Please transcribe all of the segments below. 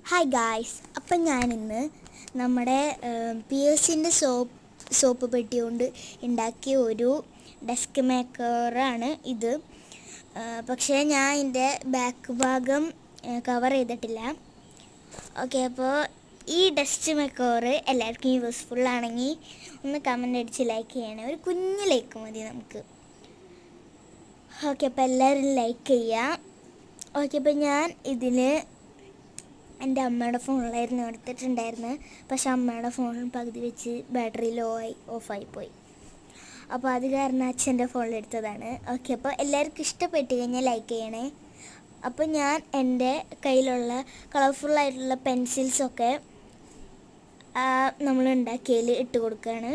Hi guys, അപ്പം ഞാനിന്ന് നമ്മുടെ പിയേഴ്സിൻ്റെ സോപ്പ് പെട്ടി കൊണ്ട് ഉണ്ടാക്കിയ ഒരു ഡെസ്ക് മേക്കറാണ് ഇത്. പക്ഷേ ഞാൻ ഇതിൻ്റെ ബാക്ക് ഭാഗം കവർ ചെയ്തിട്ടില്ല. ഓക്കെ, അപ്പോൾ ഈ ഡെസ്ക് മേക്കർ എല്ലാവർക്കും യൂസ്ഫുള്ളാണെങ്കിൽ ഒന്ന് കമൻ്റ് അടിച്ച് ലൈക്ക് ചെയ്യണേ. ഒരു കുഞ്ഞ് ലൈക്ക് മതി നമുക്ക്. ഓക്കെ, അപ്പോൾ എല്ലാവരും ലൈക്ക് ചെയ്യാം. ഓക്കെ, അപ്പോൾ ഞാൻ ഇതിൽ എൻ്റെ അമ്മയുടെ ഫോണിലായിരുന്നു എടുത്തിട്ടുണ്ടായിരുന്നത്. പക്ഷെ അമ്മയുടെ ഫോണിൽ പകുതി വെച്ച് ബാറ്ററി ലോ ആയി ഓഫായിപ്പോയി. അപ്പോൾ അത് കാരണം അച്ഛൻ്റെ ഫോണിൽ എടുത്തതാണ്. ഓക്കെ, അപ്പോൾ എല്ലാവർക്കും ഇഷ്ടപ്പെട്ട് കഴിഞ്ഞാൽ ലൈക്ക് ചെയ്യണേ. അപ്പോൾ ഞാൻ എൻ്റെ കയ്യിലുള്ള കളർഫുള്ളായിട്ടുള്ള പെൻസിൽസൊക്കെ നമ്മൾ ഉണ്ടാക്കിയതിൽ ഇട്ട് കൊടുക്കുകയാണ്.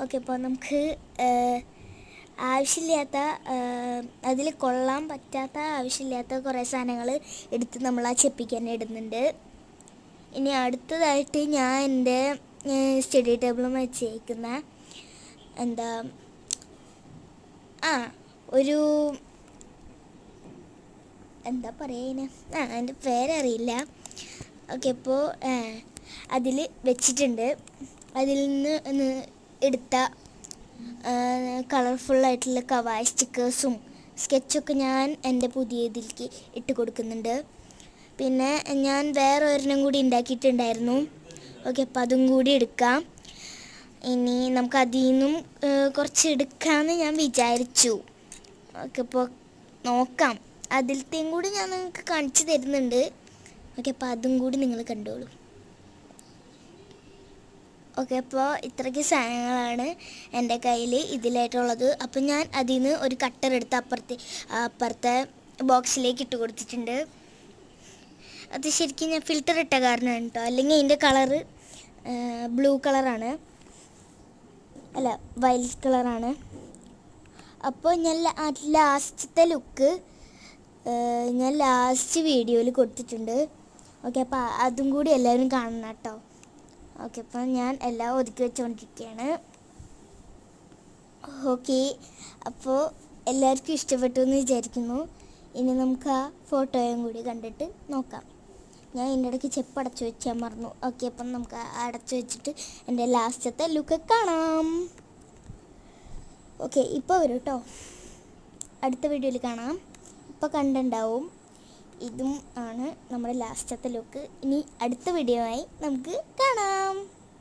ഓക്കെ, അപ്പോൾ നമുക്ക് ആവശ്യമില്ലാത്ത അതിൽ കൊള്ളാൻ പറ്റാത്ത ആവശ്യമില്ലാത്ത കുറേ സാധനങ്ങൾ എടുത്ത് നമ്മൾ ആ ചെപ്പിക്ക് ഇടുന്നുണ്ട്. ഇനി അടുത്തതായിട്ട് ഞാൻ എൻ്റെ സ്റ്റഡി ടേബിളും വെച്ചേക്കുന്ന ഒരു എന്താ പറയുക, അതിൻ്റെ പേരറിയില്ല. ഓക്കെ, അപ്പോൾ അതിൽ വെച്ചിട്ടുണ്ട്. അതിൽ നിന്ന് എടുത്ത കളർഫുള്ളായിട്ടുള്ള കവായ് സ്റ്റിക്കേഴ്സും സ്കെച്ചൊക്കെ ഞാൻ എൻ്റെ പുതിയ ഇതിലേക്ക് ഇട്ട് കൊടുക്കുന്നുണ്ട്. പിന്നെ ഞാൻ വേറെ ഒരെണ്ണം കൂടി ഉണ്ടാക്കിയിട്ടുണ്ടായിരുന്നു. ഓക്കെ, അപ്പോൾ അതും കൂടി എടുക്കാം. ഇനി നമുക്ക് അതിൽ നിന്നും കുറച്ച് എടുക്കാമെന്ന് ഞാൻ വിചാരിച്ചു. ഓക്കെ, അപ്പോൾ നോക്കാം. അതിലത്തെയും കൂടി ഞാൻ നിങ്ങൾക്ക് കാണിച്ചു തരുന്നുണ്ട്. ഓക്കെ, അപ്പോൾ അതും കൂടി നിങ്ങൾ കണ്ടോളൂ. ഓക്കെ, അപ്പോൾ ഇത്രയ്ക്ക് സാധനങ്ങളാണ് എൻ്റെ കയ്യിൽ ഇതിലായിട്ടുള്ളത്. അപ്പോൾ ഞാൻ അതിൽ നിന്ന് ഒരു കട്ടർ എടുത്ത് അപ്പുറത്തെ ബോക്സിലേക്ക് ഇട്ട് കൊടുത്തിട്ടുണ്ട്. അത് ശരിക്കും ഞാൻ ഫിൽറ്റർ ഇട്ട കാരണമാണ് കേട്ടോ. അല്ലെങ്കിൽ അതിൻ്റെ കളറ് ബ്ലൂ കളറാണ്, അല്ല വയലറ്റ് കളറാണ്. അപ്പോൾ ഞാൻ ലാസ്റ്റത്തെ ലുക്ക് ഞാൻ ലാസ്റ്റ് വീഡിയോയിൽ കൊടുത്തിട്ടുണ്ട്. ഓക്കെ, അപ്പോൾ അതും കൂടി എല്ലാവരും കാണണം കേട്ടോ. ഓക്കെ, അപ്പം ഞാൻ എല്ലാം ഒതുക്കി വെച്ചുകൊണ്ടിരിക്കുകയാണ്. ഓക്കെ, അപ്പോൾ എല്ലാവർക്കും ഇഷ്ടപ്പെട്ടു എന്ന് വിചാരിക്കുന്നു. ഇനി നമുക്ക് ആ ഫോട്ടോയും കൂടി കണ്ടിട്ട് നോക്കാം. ഞാൻ ഇതിൻ്റെ ഇടയ്ക്ക് ചെപ്പ് അടച്ചു വെച്ചാൽ മറന്നു. ഓക്കെ, അപ്പം നമുക്ക് അടച്ചു വെച്ചിട്ട് എൻ്റെ ലാസ്റ്റത്തെ ലുക്ക് കാണാം. ഓക്കെ, ഇപ്പോൾ വരും കേട്ടോ. അടുത്ത വീഡിയോയിൽ കാണാം. ഇപ്പോൾ കണ്ടുണ്ടാവും. ഇതും ആണ് നമ്മുടെ ലാസ്റ്റത്തെ ലുക്ക്. ഇനി അടുത്ത വീഡിയോ ആയി നമുക്ക് കാണാം.